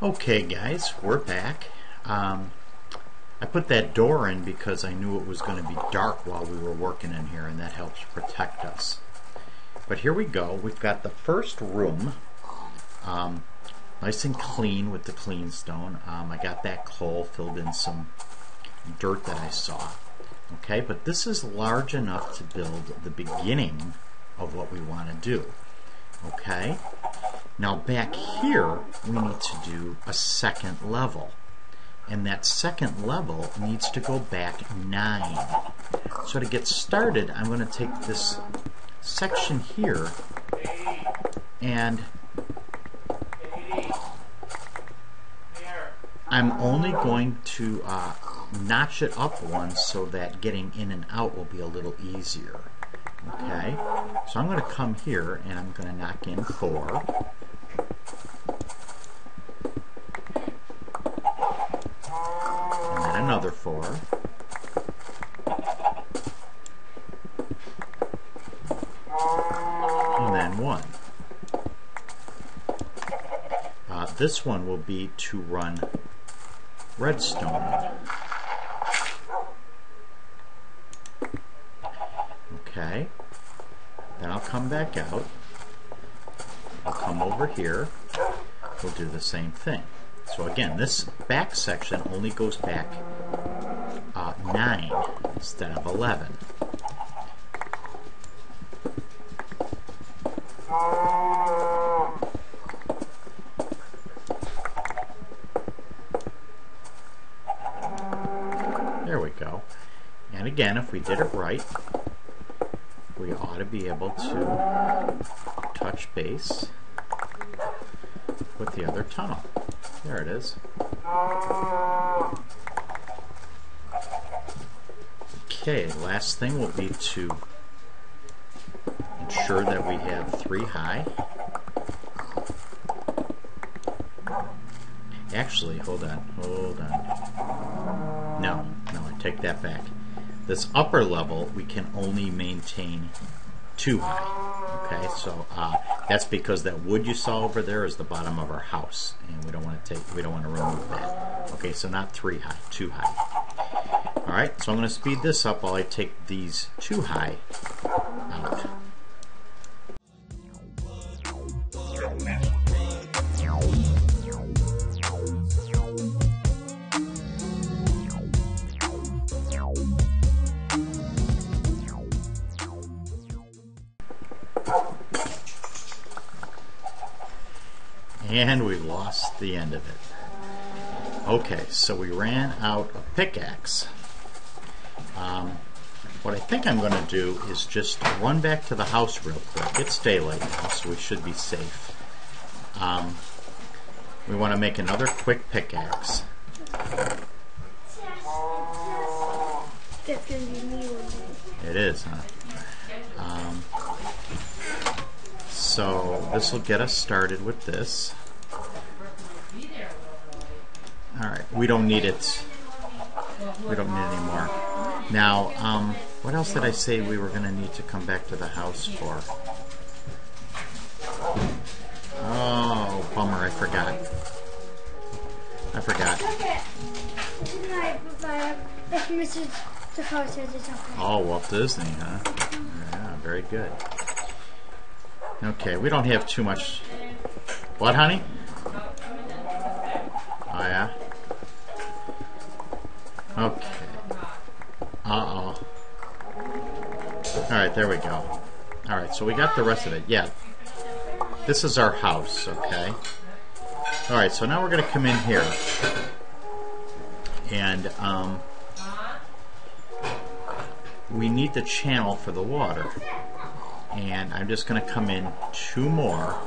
Okay guys, we're back. I put that door in because I knew it was going to be dark while we were working in here, and that helps protect us. But here we go. We've got the first room nice and clean with the clean stone. I got that coal, filled in some dirt that I saw. Okay, but this is large enough to build the beginning of what we want to do. Okay, now back here we need to do a second level, and that second level needs to go back 9. So to get started, I'm going to take this section here and I'm only going to notch it up once so that getting in and out will be a little easier. Okay, so I'm going to come here and I'm going to knock in 4. And then another 4. And then 1. This one will be to run redstone. Okay, then I'll come back out. I'll come over here. We'll do the same thing. So again, this back section only goes back 9 instead of 11. There we go. And again, if we did it right, we ought to be able to touch base with the other tunnel. There it is. Okay, last thing will be to ensure that we have 3 high. Actually, hold on. No, I take that back. This upper level we can only maintain 2 high. Okay, so that's because that wood you saw over there is the bottom of our house, and we don't want to remove that. Okay, so not 3 high, 2 high. All right, so I'm going to speed this up while I take these 2 high out. And we lost the end of it. Okay, so we ran out of pickaxe. What I think I'm going to do is just run back to the house real quick. It's daylight now, so we should be safe. We want to make another quick pickaxe. That's going to be me one day. It is, huh? So this will get us started with this. Alright, we don't need it. We don't need it anymore. Now, what else did I say we were going to need to come back to the house for? Oh, bummer, I forgot. Oh, Walt Disney, huh? Yeah, very good. Okay, we don't have too much. What, honey? Oh, yeah? Okay. Uh-oh. Alright, there we go. Alright, so we got the rest of it. Yeah. This is our house, okay? Alright, so now we're going to come in here. And, we need the channel for the water. And I'm just going to come in 2 more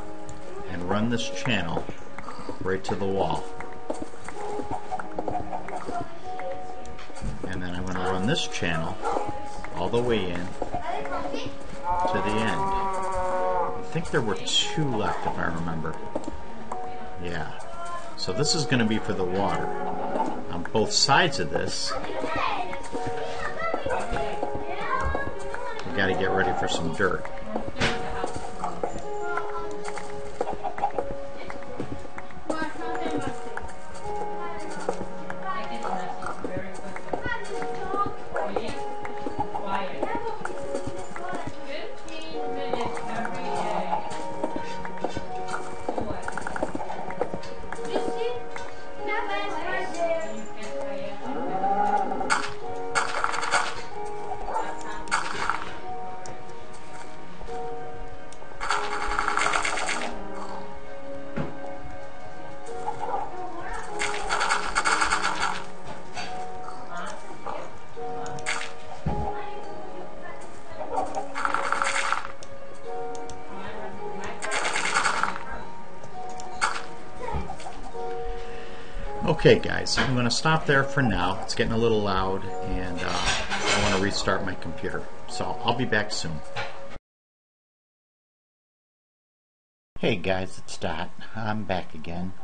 and run this channel right to the wall. And then I'm going to run this channel all the way in to the end. I think there were 2 left if I remember. Yeah. So this is going to be for the water. On both sides of this, we got to get ready for some dirt. Okay guys, I'm going to stop there for now. It's getting a little loud and I want to restart my computer. So I'll be back soon. Hey guys, it's Dot. I'm back again.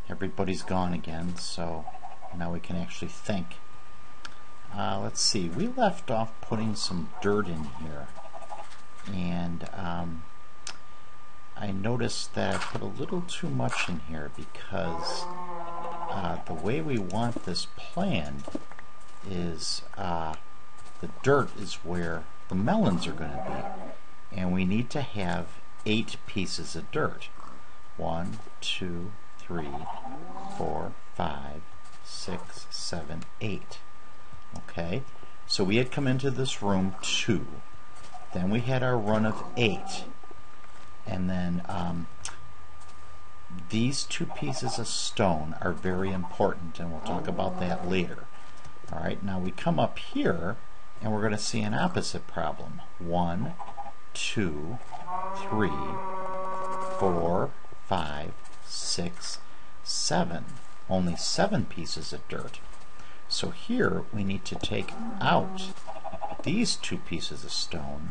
Everybody's gone again, so now we can actually think. Let's see, we left off putting some dirt in here, and I noticed that I put a little too much in here because the way we want this planned is the dirt is where the melons are going to be, and we need to have 8 pieces of dirt. 1, 2, 3, 4, 5, 6, 7, 8. Okay, so we had come into this room 2, then we had our run of 8, and then these 2 pieces of stone are very important, and we'll talk about that later. Alright, now we come up here and we're going to see an opposite problem. 1, 2, 3, 4, 5, 6, 7. Only 7 pieces of dirt. So here we need to take out these 2 pieces of stone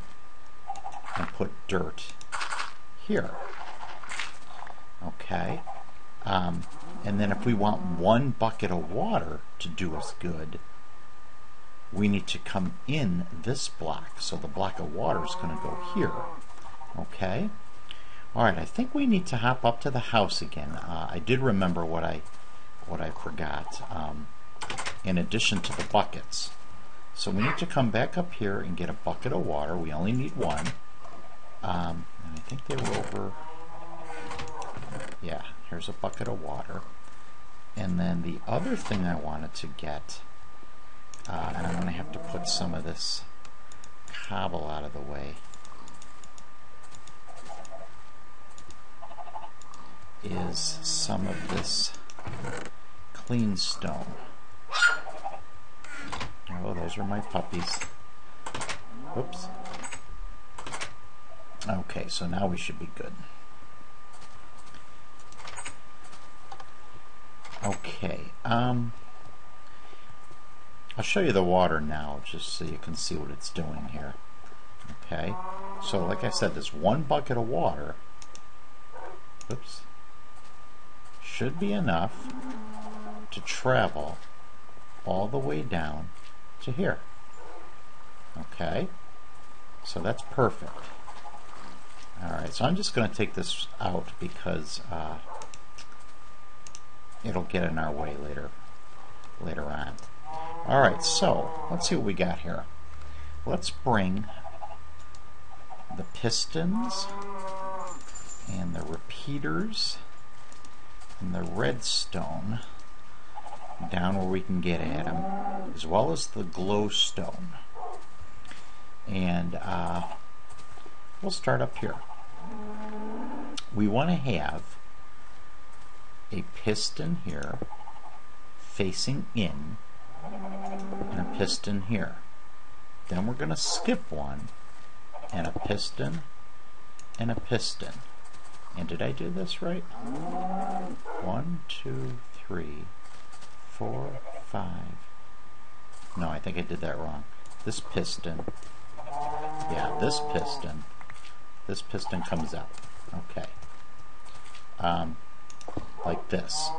and put dirt here. Okay? And then if we want 1 bucket of water to do us good, we need to come in this block. So the block of water is going to go here. Okay? Alright, I think we need to hop up to the house again. I did remember what I forgot, in addition to the buckets. So we need to come back up here and get a bucket of water. We only need 1. And I think they were over... Yeah, here's a bucket of water. And then the other thing I wanted to get, and I'm going to have to put some of this cobble out of the way, is some of this clean stone. Oh, those are my puppies. Oops. Okay, so now we should be good. Okay, I'll show you the water now just so you can see what it's doing here. Okay, so like I said, this 1 bucket of water, oops, should be enough to travel all the way down to here. Okay, so that's perfect. Alright, so I'm just going to take this out because it'll get in our way later on. Alright, so let's see what we got here. Let's bring the pistons and the repeaters and the redstone down where we can get at them, as well as the glowstone. And we'll start up here. We want to have a piston here facing in and a piston here. Then we're going to skip one and a piston and a piston. And did I do this right? 1, 2, 3, 4, 5. No, I think I did that wrong. This piston. Yeah, this piston. This piston comes out. Okay. Like this.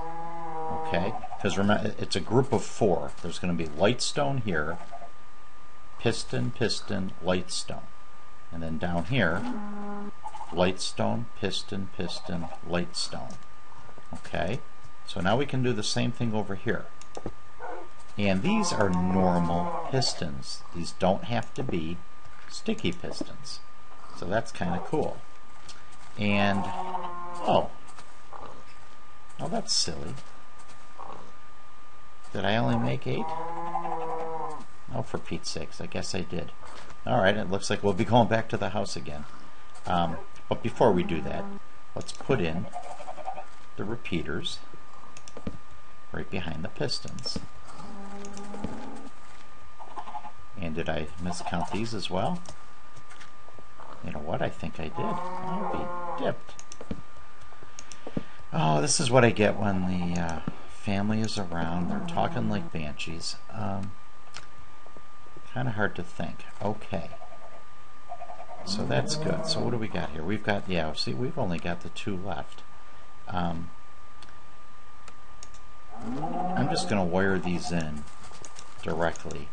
Okay? Because remember, it's a group of 4. There's going to be lightstone here, piston, piston, lightstone. And then down here, lightstone, piston, piston, lightstone. Okay? So now we can do the same thing over here. And these are normal pistons. These don't have to be sticky pistons. So that's kind of cool. And, oh, that's silly. Did I only make 8? Oh, for Pete's sakes, I guess I did. Alright, it looks like we'll be going back to the house again. But before we do that, let's put in the repeaters right behind the pistons. And did I miscount these as well? You know what? I think I did. I'll be dipped. Oh, this is what I get when the family is around. They're talking like banshees. Kind of hard to think. Okay. So that's good. So what do we got here? We've got, yeah, see, we've only got the 2 left. I'm just going to wire these in directly.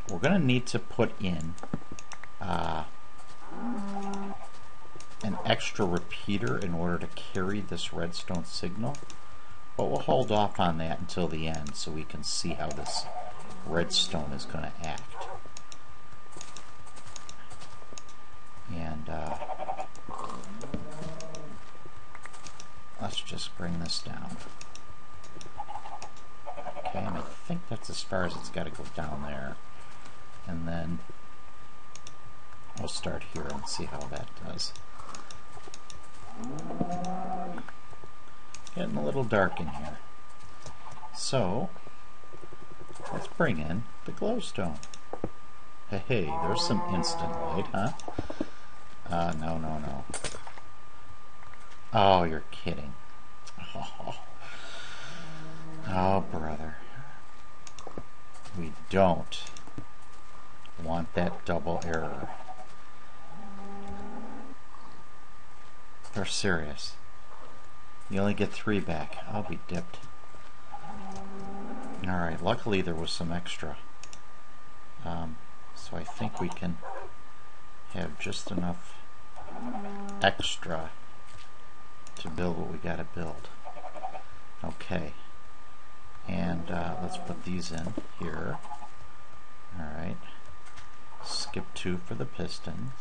We're going to need to put in an extra repeater in order to carry this redstone signal, but we'll hold off on that until the end so we can see how this redstone is going to act. And let's just bring this down. Okay, and I think that's as far as it's got to go down there. And then we'll start here and see how that does. Getting a little dark in here. So, let's bring in the glowstone. Hey, there's some instant light, huh? No. Oh, you're kidding. Oh, brother. We don't want that double error. They're serious. You only get 3 back. I'll be dipped. Alright, luckily there was some extra. So I think we can have just enough extra to build what we got to build. Okay. And let's put these in here. Alright. Skip 2 for the pistons.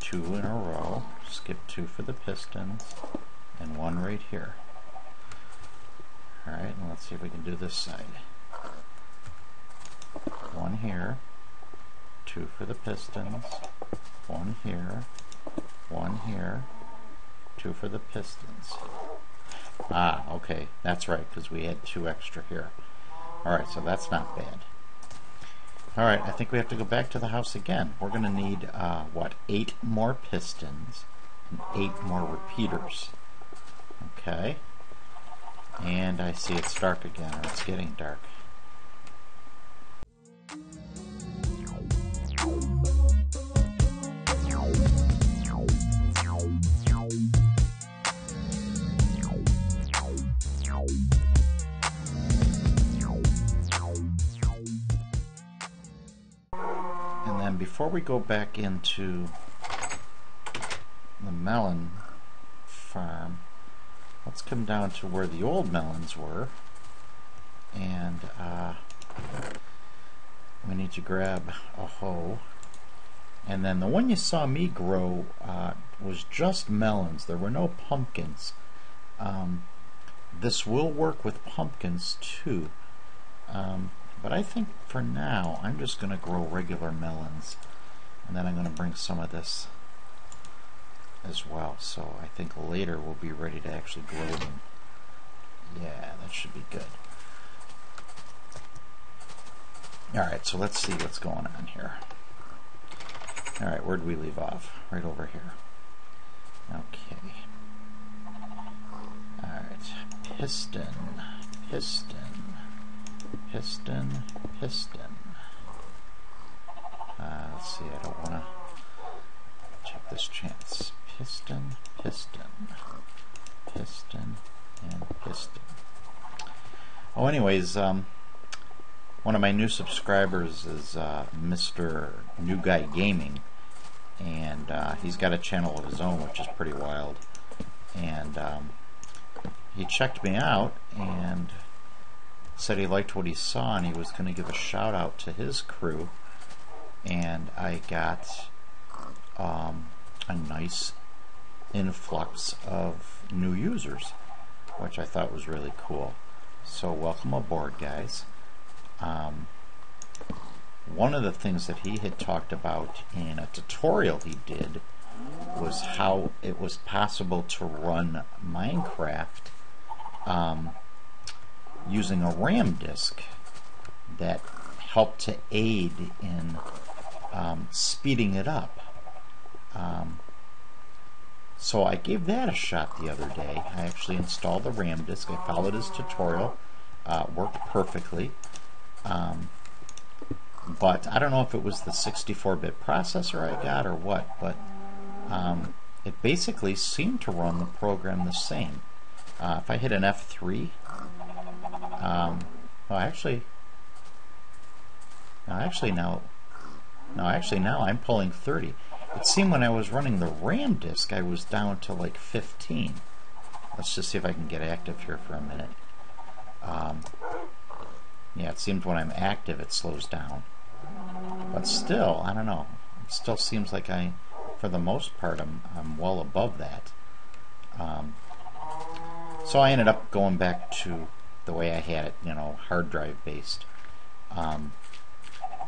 2 in a row. Skip 2 for the pistons. And 1 right here. Alright, and let's see if we can do this side. 1 here. 2 for the pistons. 1 here. 1 here. 2 for the pistons. Ah, okay, that's right, because we had 2 extra here. Alright, so that's not bad. Alright, I think we have to go back to the house again. We're going to need, 8 more pistons and 8 more repeaters. Okay. And I see it's dark again, or it's getting dark. Before we go back into the melon farm, let's come down to where the old melons were, and we need to grab a hoe. And then the one you saw me grow was just melons. There were no pumpkins. This will work with pumpkins too. But I think for now, I'm just going to grow regular melons. And then I'm going to bring some of this as well. So I think later we'll be ready to actually grow them. Yeah, that should be good. Alright, so let's see what's going on here. Alright, where did we leave off? Right over here. Okay. Alright, piston. Let's see, I don't want to check this chance. Piston, and piston. Oh, anyways, one of my new subscribers is Mr. New Guy Gaming, and he's got a channel of his own, which is pretty wild. And he checked me out and said he liked what he saw, and he was going to give a shout out to his crew. And I got a nice influx of new users, which I thought was really cool. So welcome aboard, guys. One of the things that he had talked about in a tutorial he did was how it was possible to run Minecraft using a RAM disk that helped to aid in speeding it up. So I gave that a shot the other day. I actually installed the RAM disk. I followed his tutorial. Worked perfectly. But I don't know if it was the 64-bit processor I got or what, but it basically seemed to run the program the same. If I hit an F3, well, actually now I'm pulling 30. It seemed when I was running the RAM disk, I was down to like 15. Let's just see if I can get active here for a minute. Yeah, it seems when I'm active it slows down. But still, I don't know. It still seems like for the most part, I'm well above that. So I ended up going back to the way I had it, hard drive based. And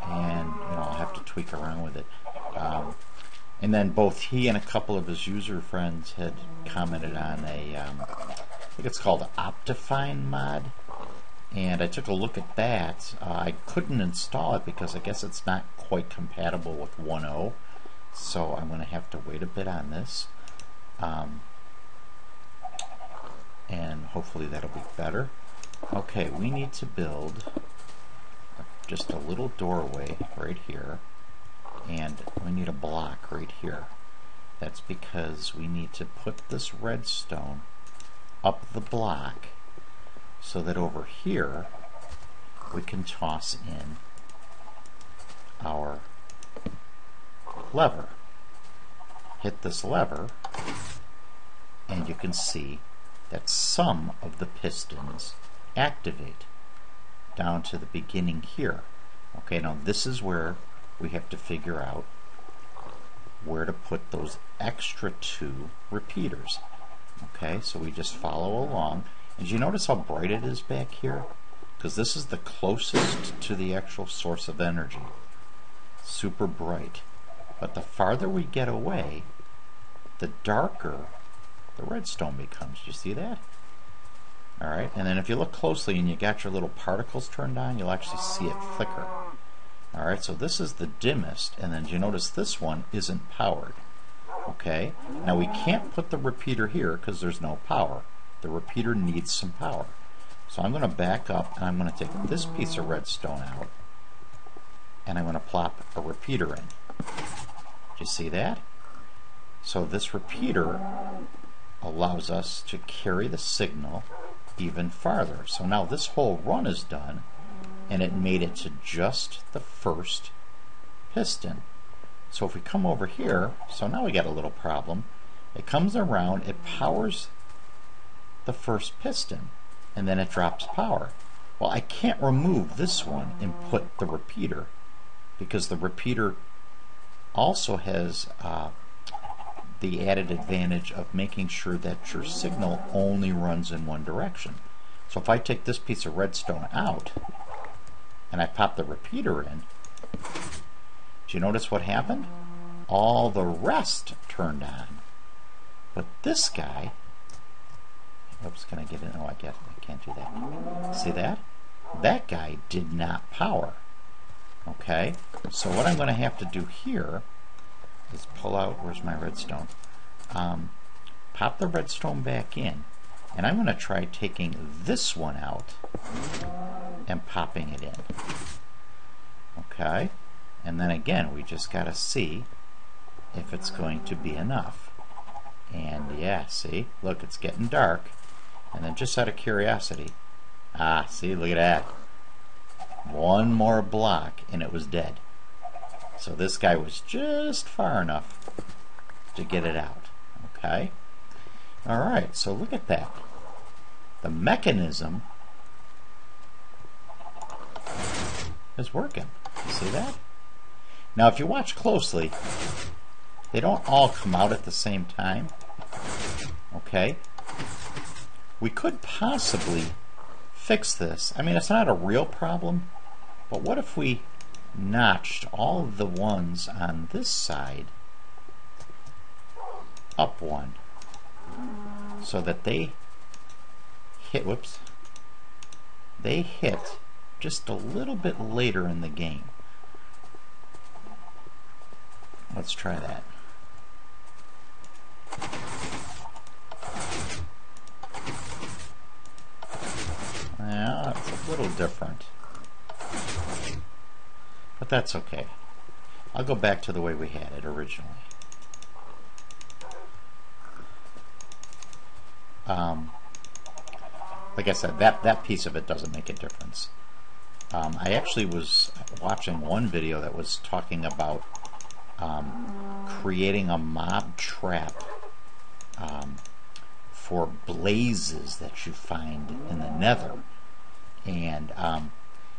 I'll have to tweak around with it. And then both he and a couple of his user friends had commented on I think it's called Optifine mod. And I took a look at that. I couldn't install it because I guess it's not quite compatible with 1.0. So I'm going to have to wait a bit on this. And hopefully that'll be better. Okay, we need to build just a little doorway right here. And we need a block right here. That's because we need to put this redstone up the block so that over here we can toss in our lever. Hit this lever and you can see that some of the pistons activate down to the beginning here. Okay, now this is where we have to figure out where to put those extra 2 repeaters. Okay, so we just follow along. And do you notice how bright it is back here? Because this is the closest to the actual source of energy. Super bright. But the farther we get away, the darker the redstone becomes. Do you see that? Alright, and then if you look closely and you got your little particles turned on, you'll actually see it flicker. Alright, so this is the dimmest, and then do you notice this one isn't powered? Okay, now we can't put the repeater here because there's no power. The repeater needs some power. So I'm going to back up and I'm going to take this piece of redstone out and I'm going to plop a repeater in. Do you see that? So this repeater allows us to carry the signal even farther. So now this whole run is done and it made it to just the first piston. So if we come over here, so now we got a little problem. It comes around, it powers the first piston, and then it drops power. Well, I can't remove this one and put the repeater because the repeater also has the added advantage of making sure that your signal only runs in one direction. So if I take this piece of redstone out and I pop the repeater in, do you notice what happened? All the rest turned on. But this guy, oops, can I get in? Oh, I can't do that. See that? That guy did not power. Okay, so what I'm going to have to do here is pull out, where's my redstone? Pop the redstone back in, and I'm going to try taking this one out and popping it in. Okay, and then again, we just got to see if it's going to be enough. And yeah, see, look, it's getting dark. And then just out of curiosity, see, look at that. One more block and it was dead. So this guy was just far enough to get it out. Okay? Alright, so look at that. The mechanism is working. You see that? Now if you watch closely, they don't all come out at the same time. Okay? We could possibly fix this. I mean, it's not a real problem, but what if we notched all of the ones on this side up one so that they hit, whoops, they hit just a little bit later in the game. Let's try that. a little different. But that's okay. I'll go back to the way we had it originally. Like I said, that piece of it doesn't make a difference. I actually was watching one video that was talking about creating a mob trap for blazes that you find in the nether. And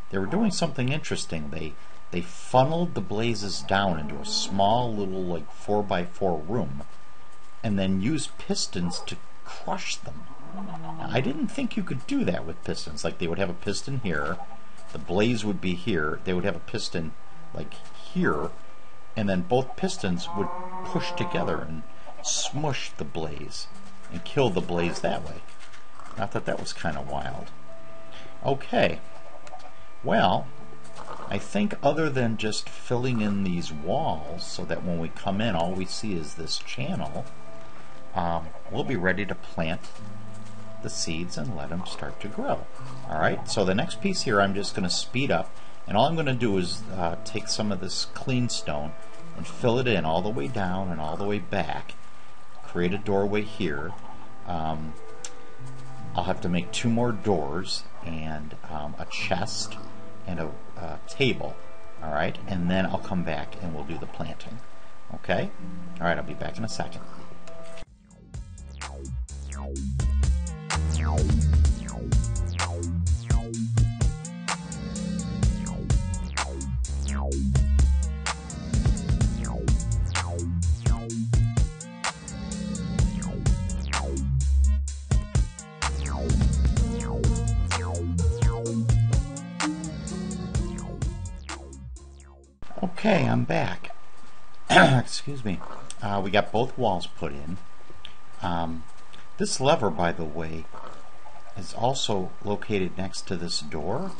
they were doing something interesting. They funneled the blazes down into a small little like 4x4 room and then used pistons to crush them. Now, I didn't think you could do that with pistons. Like they would have a piston here, the blaze would be here, they would have a piston like here, and then both pistons would push together and smush the blaze and kill the blaze that way. I thought that was kind of wild. Okay, well, I think other than just filling in these walls so that when we come in all we see is this channel, we'll be ready to plant the seeds and let them start to grow. Alright, so the next piece here I'm just going to speed up, and all I'm going to do is take some of this clean stone and fill it in all the way down and all the way back, create a doorway here. I'll have to make 2 more doors and a chest and a table. Alright, and then I'll come back and we'll do the planting. Okay? Alright, I'll be back in a second. Okay, I'm back. Excuse me. We got both walls put in. This lever, by the way, is also located next to this door,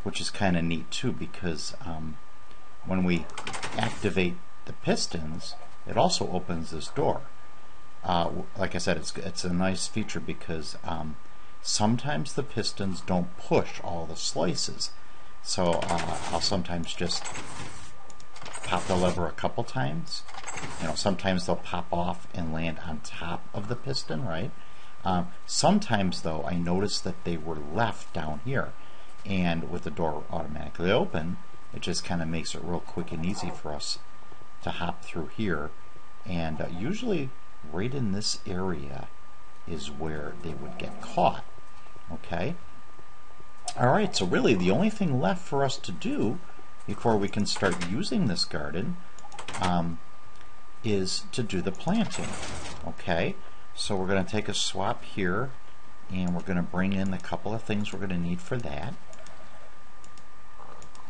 which is kind of neat too, because when we activate the pistons, it also opens this door. Like I said, it's a nice feature because sometimes the pistons don't push all the slices. So I'll sometimes just pop the lever a couple times. Sometimes they'll pop off and land on top of the piston, right? Sometimes, though, I noticed that they were left down here. And with the door automatically open, it just kind of makes it real quick and easy for us to hop through here. And usually right in this area is where they would get caught. Okay? Alright, so really the only thing left for us to do before we can start using this garden is to do the planting. Okay, so we're going to take a swap here and we're going to bring in a couple of things we're going to need for that,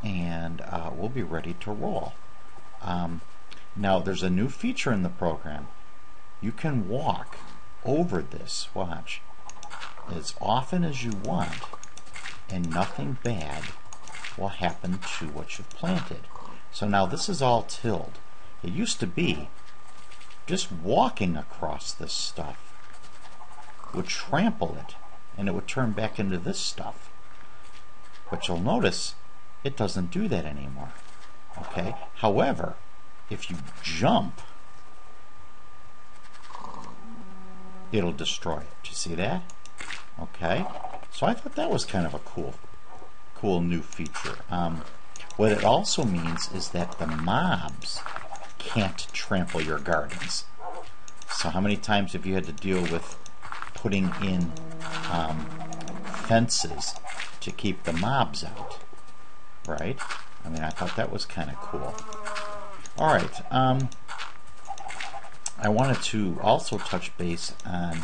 and we'll be ready to roll. Now there's a new feature in the program. You can walk over this, watch, as often as you want, and nothing bad will happen to what you've planted. So now this is all tilled. It used to be just walking across this stuff would trample it and it would turn back into this stuff. But you'll notice it doesn't do that anymore. Okay? However, if you jump, it'll destroy it. Do you see that? Okay? So I thought that was kind of a cool new feature. What it also means is that the mobs can't trample your gardens. So how many times have you had to deal with putting in fences to keep the mobs out? Right? I mean, I thought that was kind of cool. Alright, I wanted to also touch base on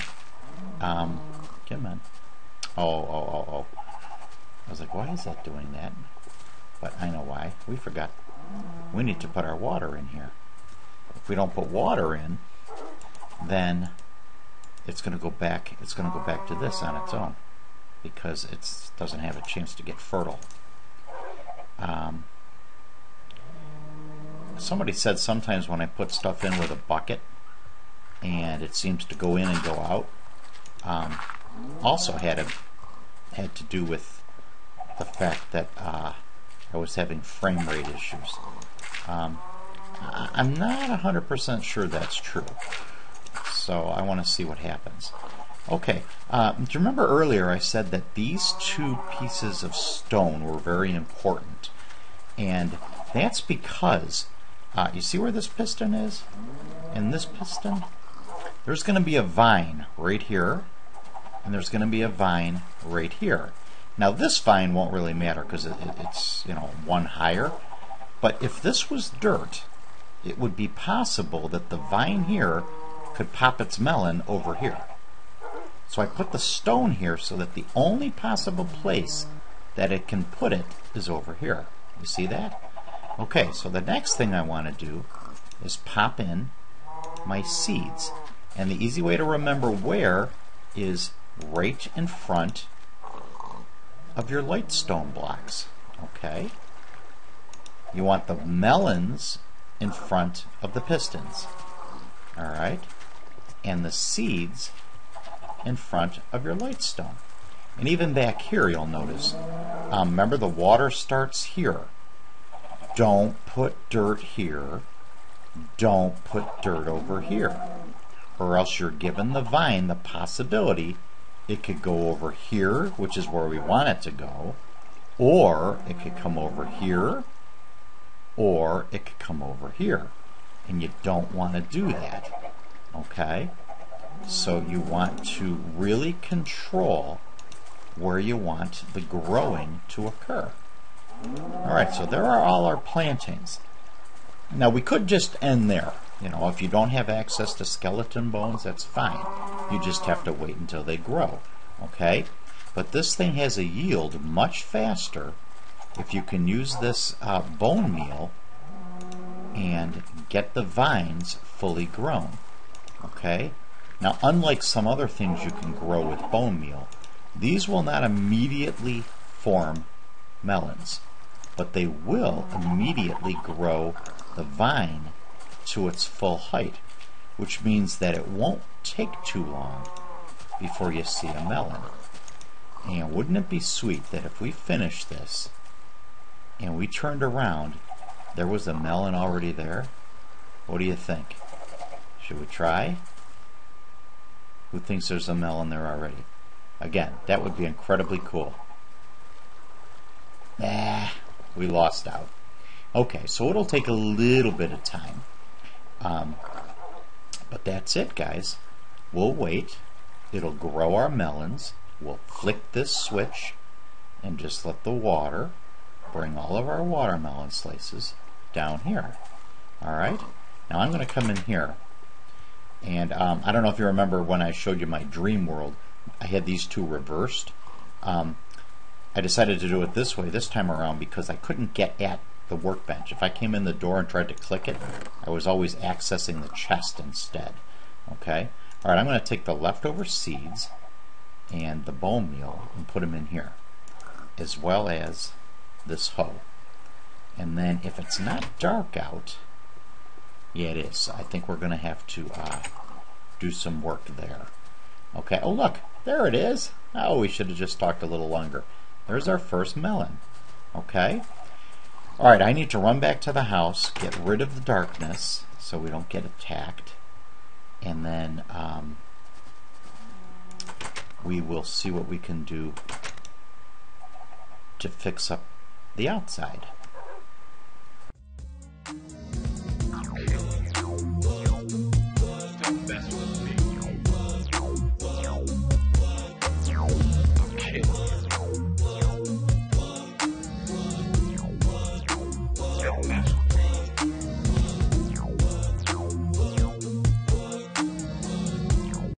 come on. Oh. I was like, why is that doing that? But I know why. We forgot. We need to put our water in here. If we don't put water in, then it's going to go back. It's going to go back to this on its own because it doesn't have a chance to get fertile. Somebody said sometimes when I put stuff in with a bucket and it seems to go in and go out. Also had to do with the fact that I was having frame rate issues. I'm not 100% sure that's true, so I want to see what happens. Okay, do you remember earlier I said that these two pieces of stone were very important? And that's because, you see where this piston is? And this piston? There's going to be a vine right here, and there's going to be a vine right here. Now this vine won't really matter because it's, you know, one higher. But if this was dirt, it would be possible that the vine here could pop its melon over here. So I put the stone here so that the only possible place that it can put it is over here. You see that? Okay, so the next thing I want to do is pop in my seeds. And the easy way to remember where is right in front of your light stone blocks. Okay? You want the melons in front of the pistons. Alright? And the seeds in front of your light stone. And even back here you'll notice, remember the water starts here. Don't put dirt here. Don't put dirt over here. Or else you're giving the vine the possibility it could go over here, which is where we want it to go, or it could come over here, or it could come over here. And you don't want to do that. Okay? So you want to really control where you want the growing to occur. Alright, so there are all our plantings. Now we could just end there. You know, if you don't have access to skeleton bones, that's fine. You just have to wait until they grow. Okay? But this thing has a yield much faster if you can use this bone meal and get the vines fully grown. Okay? Now, unlike some other things you can grow with bone meal, these will not immediately form melons, but they will immediately grow the vine to its full height, which means that it won't take too long before you see a melon. And wouldn't it be sweet that if we finished this and we turned around, there was a melon already there? What do you think? Should we try? Who thinks there's a melon there already? Again, that would be incredibly cool. We lost out. Okay, so it'll take a little bit of time. But that's it, guys. We'll wait. It'll grow our melons. We'll flick this switch and just let the water bring all of our watermelon slices down here. Alright? Now I'm going to come in here. And I don't know if you remember when I showed you my dream world, I had these two reversed. I decided to do it this way this time around because I couldn't get at the workbench. If I came in the door and tried to click it, I was always accessing the chest instead. Okay? Alright, I'm going to take the leftover seeds and the bone meal and put them in here, as well as this hoe. And then if it's not dark out, yeah it is, I think we're going to have to do some work there. Okay, oh look, there it is. Oh, we should have just talked a little longer. There's our first melon. Okay? Alright, I need to run back to the house, get rid of the darkness so we don't get attacked, and then we will see what we can do to fix up the outside.